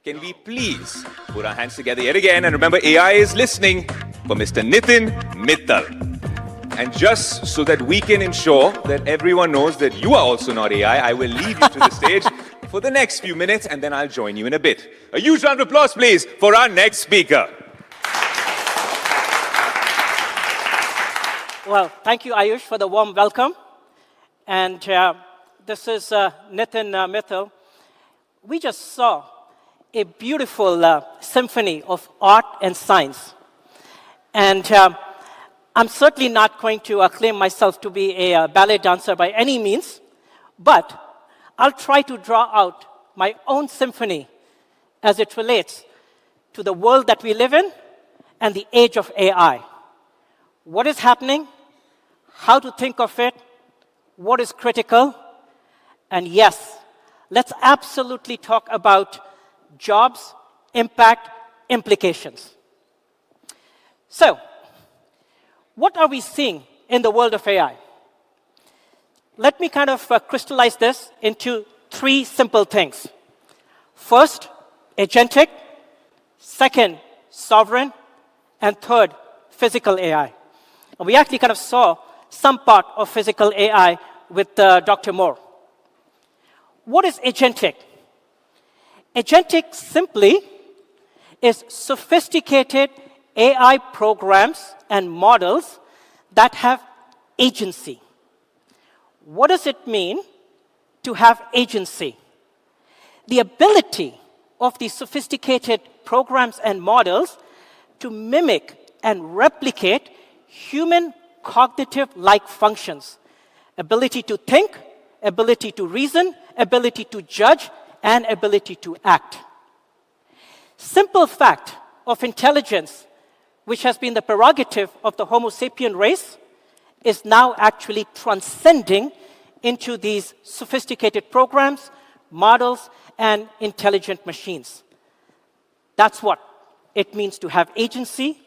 Can we please put our hands together yet again? And remember, AI is listening for Mr. Nitin Mittal. And just so that we can ensure that everyone knows that you are also not AI, I will leave you to the stage for the next few minutes, and then I'll join you in a bit. A huge round of applause, please, for our next speaker. Well, thank you, Ayush, for the warm welcome. And this is Nitin Mittal. We just saw a beautiful symphony of art and science. And I'm certainly not going to claim myself to be a ballet dancer by any means, but I'll try to draw out my own symphony as it relates to the world that we live in and the age of AI. What is happening? How to think of it? What is critical? And yes, let's absolutely talk about jobs, impact, implications. So, what are we seeing in the world of AI? Let me kind of crystallize this into three simple things. First, agentic. Second, sovereign. And third, physical AI. And we actually kind of saw some part of physical AI with Dr. Moore. What is agentic? Agentic simply is sophisticated AI programs and models that have agency. What does it mean to have agency? The ability of these sophisticated programs and models to mimic and replicate human cognitive-like functions. Ability to think, ability to reason, ability to judge, and ability to act. Simple fact of intelligence, which has been the prerogative of the Homo sapien race, is now actually transcending into these sophisticated programs, models, and intelligent machines. That's what it means to have agency,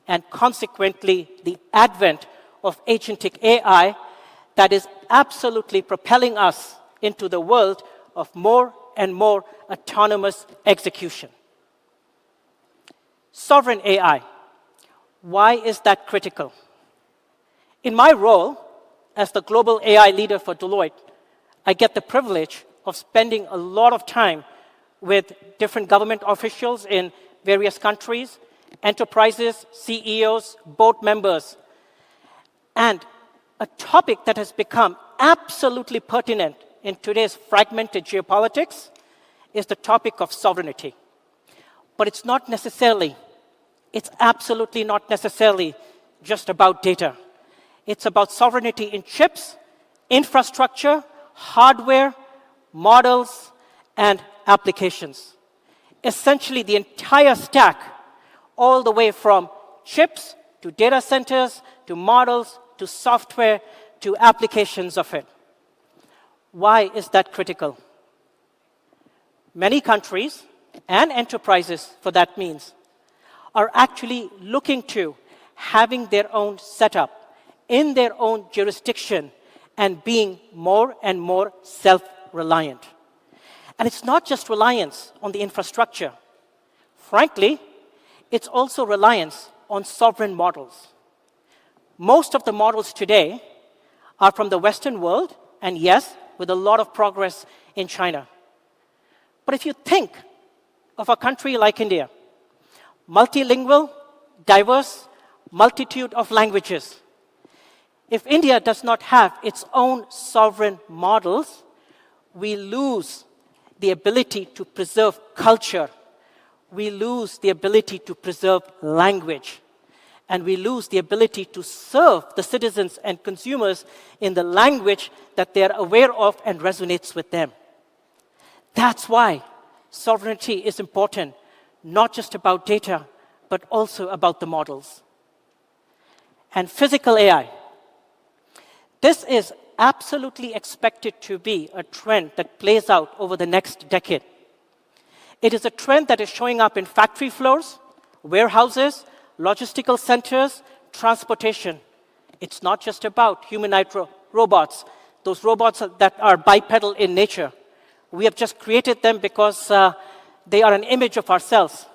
and consequently, the advent of agentic AI that is absolutely propelling us into the world of more and more autonomous execution. Sovereign AI. Why is that critical? In my role as the global AI leader for Deloitte, I get the privilege of spending a lot of time with different government officials in various countries, enterprises, CEOs, board members. And a topic that has become absolutely pertinent in today's fragmented geopolitics is the topic of sovereignty. But it's absolutely not necessarily just about data. It's about sovereignty in chips, infrastructure, hardware, models, and applications. Essentially, the entire stack, all the way from chips to data centers, to models, to software, to applications of it. Why is that critical? Many countries, and enterprises for that means, are actually looking to having their own setup in their own jurisdiction and being more and more self-reliant. And it's not just reliance on the infrastructure. Frankly, it's also reliance on sovereign models. Most of the models today are from the Western world, and yes, with a lot of progress in China. But if you think of a country like India, multilingual, diverse, multitude of languages, if India does not have its own sovereign models, we lose the ability to preserve culture, we lose the ability to preserve language, and we lose the ability to serve the citizens and consumers in the language that they are aware of and resonates with them. That's why sovereignty is important, not just about data, but also about the models. And physical AI. This is absolutely expected to be a trend that plays out over the next decade. It is a trend that is showing up in factory floors, warehouses, logistical centers, transportation. It's not just about humanoid robots, those robots that are bipedal in nature. We have just created them because they are an image of ourselves.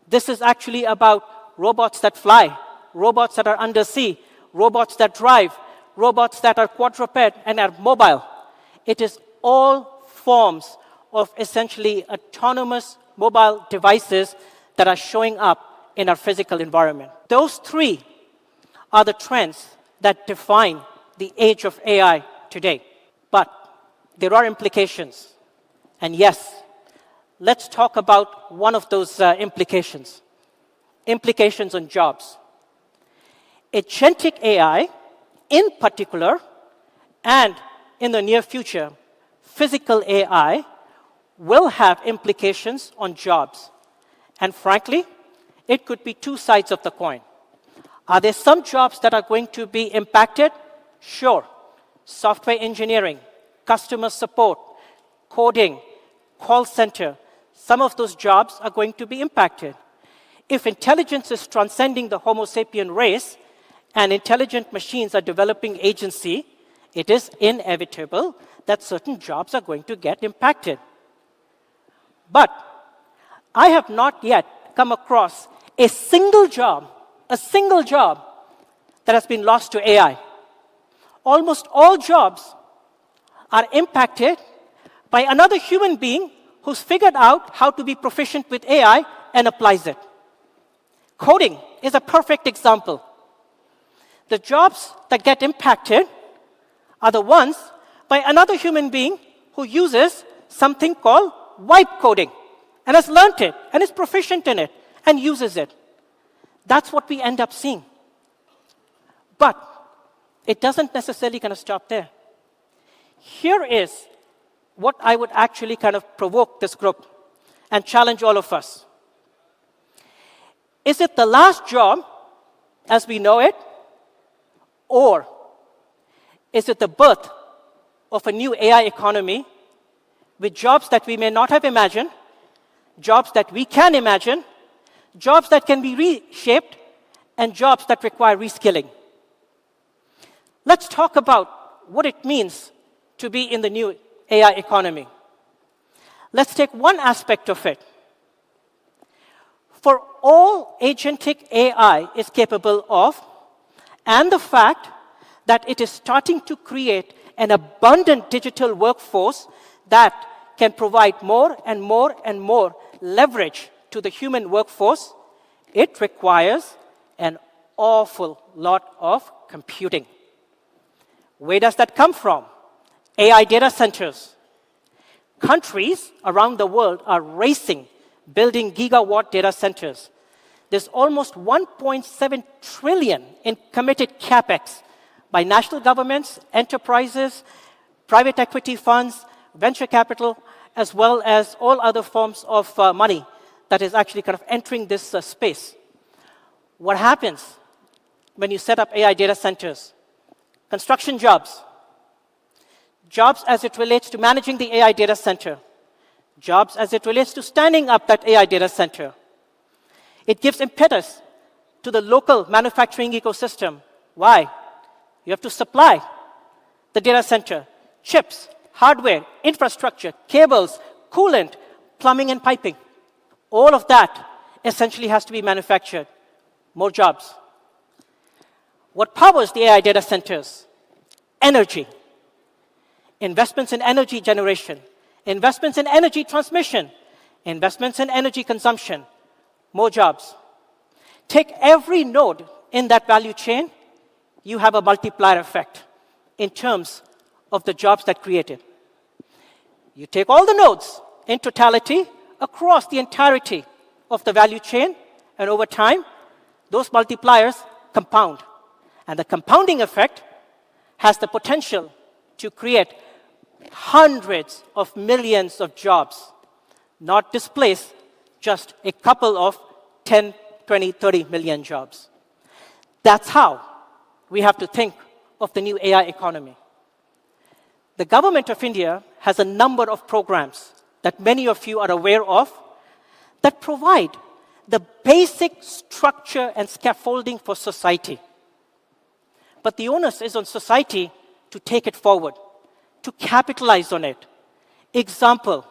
This is actually about robots that fly, robots that are undersea, robots that drive, robots that are quadruped and are mobile. It is all forms of essentially autonomous mobile devices that are showing up in our physical environment. Those three are the trends that define the age of AI today. But there are implications. And yes, let's talk about one of those implications. Implications on jobs. Agentic AI, in particular, and in the near future, physical AI, will have implications on jobs. And frankly, it could be two sides of the coin. Are there some jobs that are going to be impacted? Sure. Software engineering, customer support, coding, call center, some of those jobs are going to be impacted. If intelligence is transcending the Homo sapien race and intelligent machines are developing agency, it is inevitable that certain jobs are going to get impacted. But I have not yet come across a single job that has been lost to AI. Almost all jobs are impacted by another human being who's figured out how to be proficient with AI and applies it. Coding is a perfect example. The jobs that get impacted are the ones by another human being who uses something called wipe coding and has learned it and is proficient in it and uses it. That's what we end up seeing. But it doesn't necessarily kind of stop there. Here is what I would actually kind of provoke this group and challenge all of us. Is it the last job as we know it? Or is it the birth of a new AI economy with jobs that we may not have imagined, jobs that we can imagine, jobs that can be reshaped, and jobs that require reskilling? Let's talk about what it means to be in the new AI economy. Let's take one aspect of it. For all agentic AI is capable of, and the fact that it is starting to create an abundant digital workforce that can provide more and more and more leverage to the human workforce, it requires an awful lot of computing. Where does that come from? AI data centers. Countries around the world are racing, building gigawatt data centers. There's almost 1.7 trillion in committed capex by national governments, enterprises, private equity funds, venture capital, as well as all other forms of money that is actually kind of entering this space. What happens when you set up AI data centers? Construction jobs, jobs as it relates to managing the AI data center, jobs as it relates to standing up that AI data center. It gives impetus to the local manufacturing ecosystem. Why? You have to supply the data center, chips, hardware, infrastructure, cables, coolant, plumbing and piping. All of that essentially has to be manufactured. More jobs. What powers the AI data centers? Energy. Investments in energy generation, investments in energy transmission, investments in energy consumption, more jobs. Take every node in that value chain, you have a multiplier effect in terms of the jobs that created. You take all the nodes in totality across the entirety of the value chain, and over time, those multipliers compound. And the compounding effect has the potential to create hundreds of millions of jobs, not displace just a couple of 10, 20, 30 million jobs. That's how we have to think of the new AI economy. The government of India has a number of programs that many of you are aware of that provide the basic structure and scaffolding for society. But the onus is on society to take it forward, to capitalize on it. Example,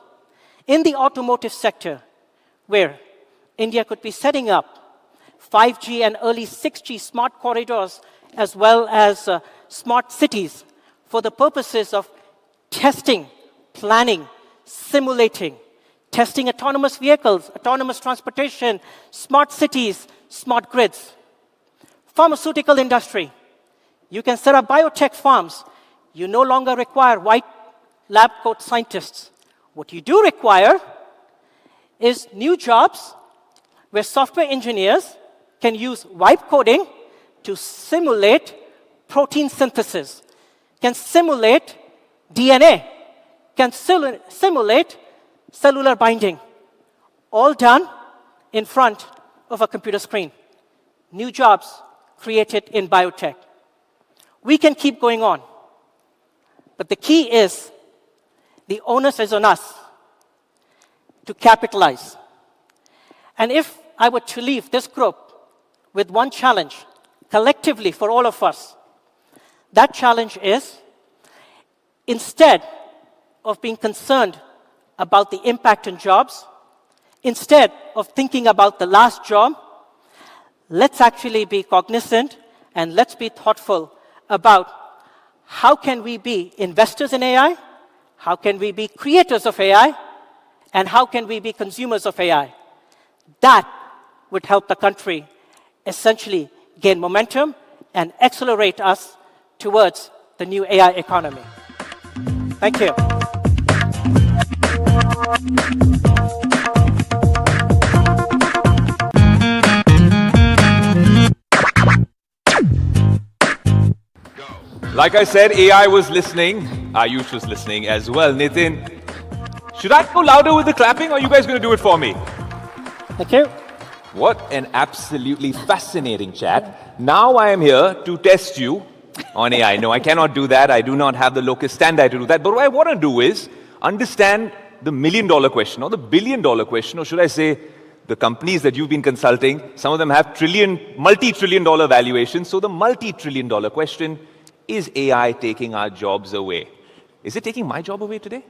In the automotive sector, where India could be setting up 5G and early 6G smart corridors as well as smart cities for the purposes of testing, planning, simulating, testing autonomous vehicles, autonomous transportation, smart cities, smart grids. Pharmaceutical industry. You can set up biotech farms. You no longer require white lab coat scientists. What you do require is new jobs where software engineers can use vibe coding to simulate protein synthesis, can simulate DNA, can simulate cellular binding, all done in front of a computer screen. New jobs created in biotech. We can keep going on. But the key is the onus is on us to capitalize. And if I were to leave this group with one challenge, collectively for all of us, that challenge is, instead of being concerned about the impact on jobs, instead of thinking about the last job, let's actually be cognizant and let's be thoughtful about how can we be investors in AI, how can we be creators of AI, and how can we be consumers of AI. That would help the country essentially gain momentum and accelerate us towards the new AI economy. Thank you. Like I said, AI was listening. Ayush was listening as well. Nitin, should I go louder with the clapping or are you guys going to do it for me? Thank you. What an absolutely fascinating chat. Now I am here to test you on AI. No, I cannot do that. I do not have the locus standi to do that. But what I want to do is understand the million-dollar question or the billion-dollar question, or should I say the companies that you've been consulting, some of them have multi-trillion-dollar valuations. So the multi-trillion-dollar question, is AI taking our jobs away? Is it taking my job away today?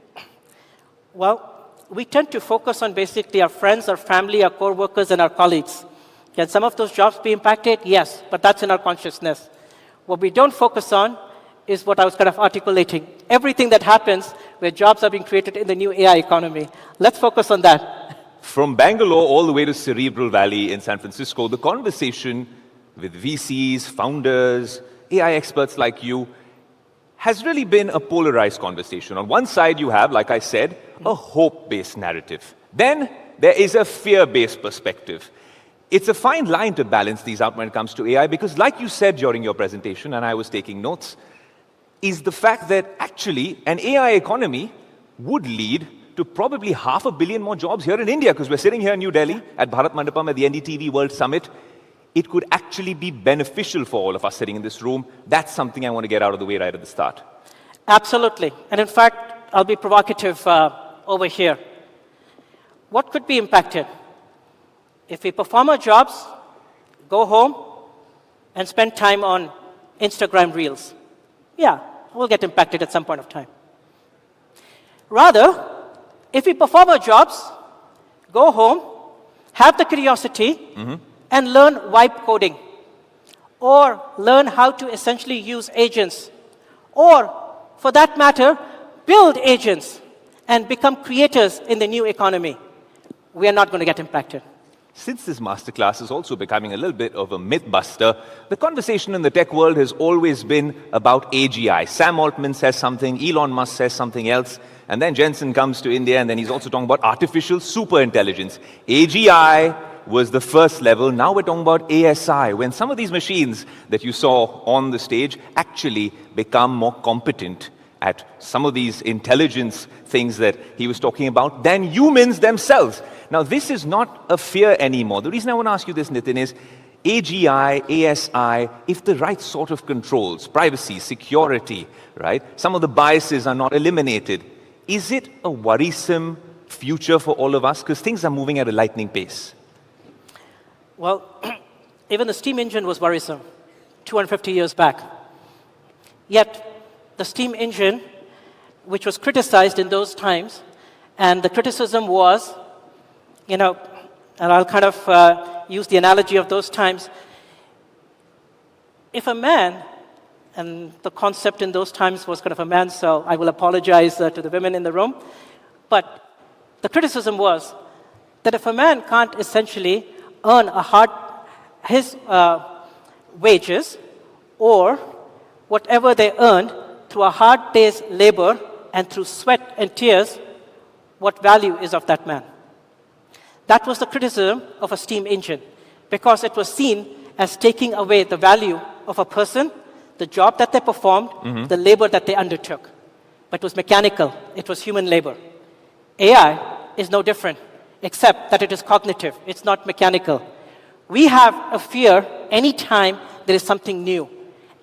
Well, we tend to focus on basically our friends, our family, our co-workers, and our colleagues. Can some of those jobs be impacted? Yes, but that's in our consciousness. What we don't focus on is what I was kind of articulating. Everything that happens where jobs are being created in the new AI economy. Let's focus on that. From Bangalore all the way to Cerebral Valley in San Francisco, the conversation with VCs, founders, AI experts like you has really been a polarized conversation. On one side, you have, like I said, a hope-based narrative. Then there is a fear-based perspective. It's a fine line to balance these out when it comes to AI because, like you said during your presentation, and I was taking notes, is the fact that actually an AI economy would lead to probably 500 million more jobs here in India, because we're sitting here in New Delhi at Bharat Mandapam at the NDTV World Summit. It could actually be beneficial for all of us sitting in this room. That's something I want to get out of the way right at the start. Absolutely. And in fact, I'll be provocative over here. What could be impacted? If we perform our jobs, go home, and spend time on Instagram Reels. Yeah, we'll get impacted at some point of time. Rather, if we perform our jobs, go home, have the curiosity, and learn vibe coding, or learn how to essentially use agents, or, for that matter, build agents and become creators in the new economy, we are not going to get impacted. Since this masterclass is also becoming a little bit of a myth buster, the conversation in the tech world has always been about AGI. Sam Altman says something, Elon Musk says something else, and then Jensen comes to India and then he's also talking about artificial superintelligence. AGI was the first level. Now we're talking about ASI, when some of these machines that you saw on the stage actually become more competent at some of these intelligence things that he was talking about than humans themselves. Now, this is not a fear anymore. The reason I want to ask you this, Nitin, is AGI, ASI, if the right sort of controls, privacy, security, right, some of the biases are not eliminated, is it a worrisome future for all of us? Because things are moving at a lightning pace. Well, even the steam engine was worrisome 250 years back. Yet, the steam engine, which was criticized in those times, And the criticism was, and I'll kind of use the analogy of those times, if a man, and the concept in those times was kind of a man, so I will apologize to the women in the room, but the criticism was that if a man can't essentially earn his wages or whatever they earned through a hard day's labor and through sweat and tears, what value is of that man? That was the criticism of a steam engine, because it was seen as taking away the value of a person, the job that they performed, the labor that they undertook. But it was mechanical, it was human labor. AI is no different, except that it is cognitive, it's not mechanical. We have a fear anytime there is something new,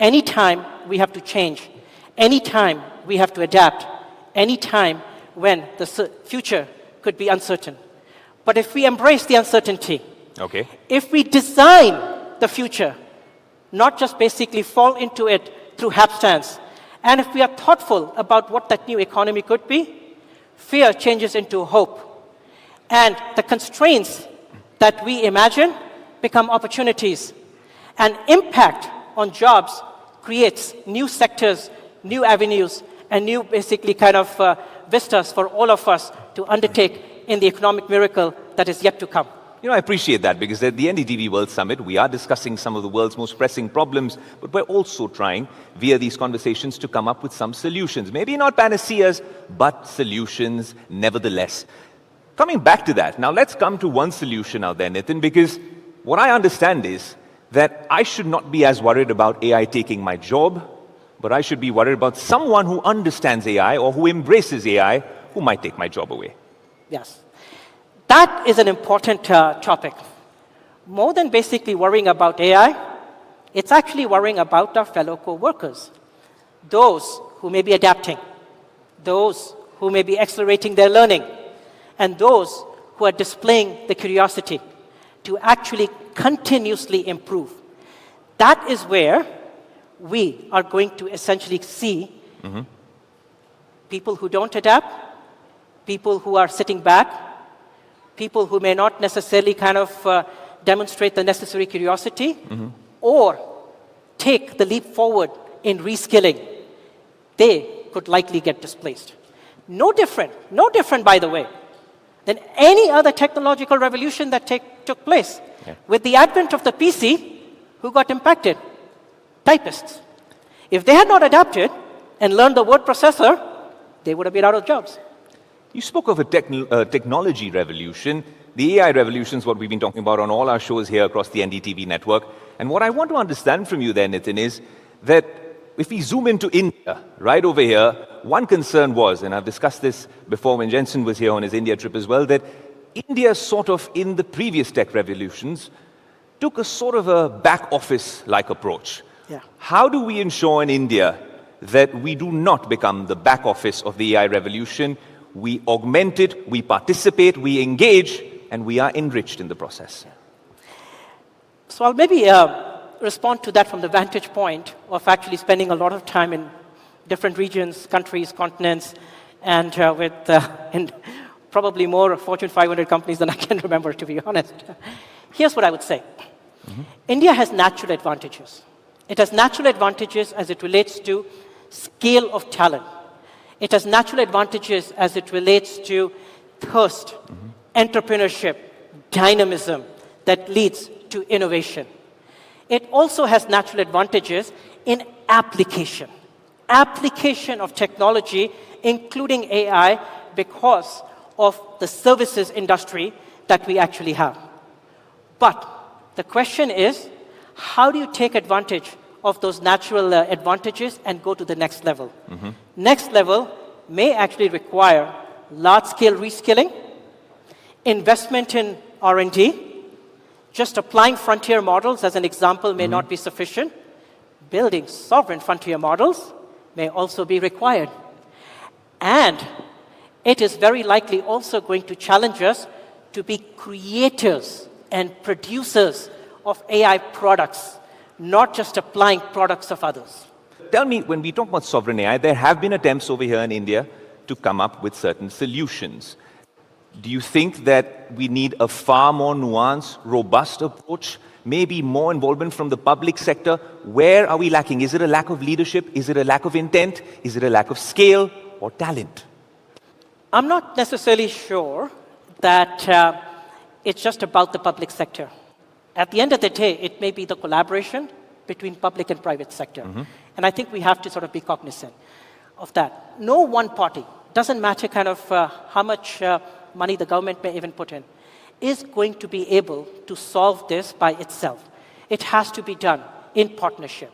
anytime we have to change, anytime we have to adapt, anytime when the future could be uncertain. But if we embrace the uncertainty, if we design the future, not just basically fall into it through hapstance, and if we are thoughtful about what that new economy could be, fear changes into hope. And the constraints that we imagine become opportunities. And impact on jobs creates new sectors, new avenues, and new basically kind of vistas for all of us to undertake in the economic miracle that is yet to come. I appreciate that, because at the NDTV World Summit, we are discussing some of the world's most pressing problems, but we're also trying, via these conversations, to come up with some solutions. Maybe not panaceas, but solutions nevertheless. Coming back to that, now let's come to one solution out there, Nitin, because what I understand is that I should not be as worried about AI taking my job, but I should be worried about someone who understands AI or who embraces AI who might take my job away. Yes. That is an important topic. More than basically worrying about AI, it's actually worrying about our fellow co-workers, those who may be adapting, those who may be accelerating their learning, and those who are displaying the curiosity to actually continuously improve. That is where we are going to essentially see people who don't adapt, people who are sitting back, people who may not necessarily kind of demonstrate the necessary curiosity or take the leap forward in reskilling. They could likely get displaced. No different, by the way, than any other technological revolution that took place. Yeah. With the advent of the PC, who got impacted? Typists. If they had not adapted and learned the word processor, they would have been out of jobs. You spoke of a technology revolution. The AI revolution is what we've been talking about on all our shows here across the NDTV network. And what I want to understand from you there, Nitin, is that if we zoom into India, right over here, one concern was, and I've discussed this before when Jensen was here on his India trip as well, that India sort of in the previous tech revolutions took a sort of a back office-like approach. Yeah. How do we ensure in India that we do not become the back office of the AI revolution? We augment it, we participate, we engage, and we are enriched in the process. So I'll maybe respond to that from the vantage point of actually spending a lot of time in different regions, countries, continents, and with in probably more Fortune 500 companies than I can remember, to be honest. Here's what I would say. India has natural advantages. It has natural advantages as it relates to scale of talent. It has natural advantages as it relates to thirst, entrepreneurship, dynamism that leads to innovation. It also has natural advantages in application of technology, including AI, because of the services industry that we actually have. But the question is, how do you take advantage of those natural advantages and go to the next level? Next level may actually require large-scale reskilling, investment in R&D. Just applying frontier models, as an example, may not be sufficient. Building sovereign frontier models may also be required. And it is very likely also going to challenge us to be creators and producers of AI products, not just applying products of others. Tell me, when we talk about sovereign AI, there have been attempts over here in India to come up with certain solutions. Do you think that we need a far more nuanced, robust approach? Maybe more involvement from the public sector? Where are we lacking? Is it a lack of leadership? Is it a lack of intent? Is it a lack of scale or talent? I'm not necessarily sure that it's just about the public sector. At the end of the day, it may be the collaboration between public and private sector. And I think we have to sort of be cognizant of that. No one party, doesn't matter kind of how much money the government may even put in, is going to be able to solve this by itself. It has to be done in partnership.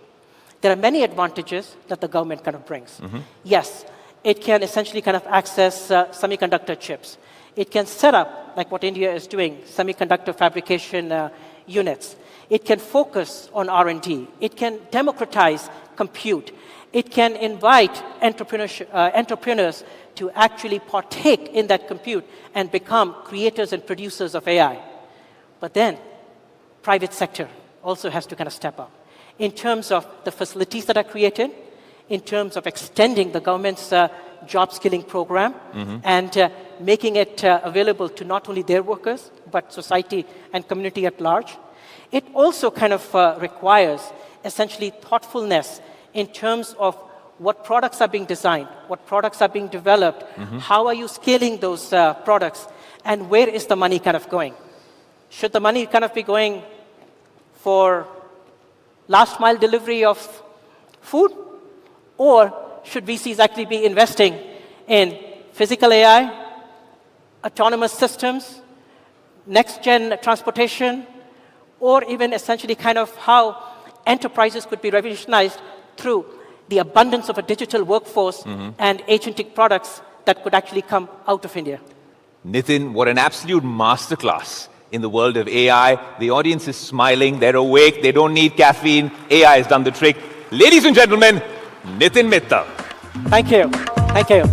There are many advantages that the government kind of brings. Yes, it can essentially kind of access semiconductor chips. It can set up, like what India is doing, semiconductor fabrication units. It can focus on R&D. It can democratize compute. It can invite entrepreneurs to actually partake in that compute and become creators and producers of AI. But then, private sector also has to kind of step up in terms of the facilities that are created, in terms of extending the government's job skilling program and making it available to not only their workers, but society and community at large. It also kind of requires essentially thoughtfulness in terms of what products are being designed, what products are being developed, how are you scaling those products, and where is the money kind of going? Should the money kind of be going for last mile delivery of food? Or should VCs actually be investing in physical AI, autonomous systems, next-gen transportation, or even essentially kind of how enterprises could be revolutionized through the abundance of a digital workforce and agentic products that could actually come out of India? Nitin, what an absolute masterclass in the world of AI. The audience is smiling, they're awake, they don't need caffeine. AI has done the trick. Ladies and gentlemen, Nitin Mittal. Thank you. Thank you.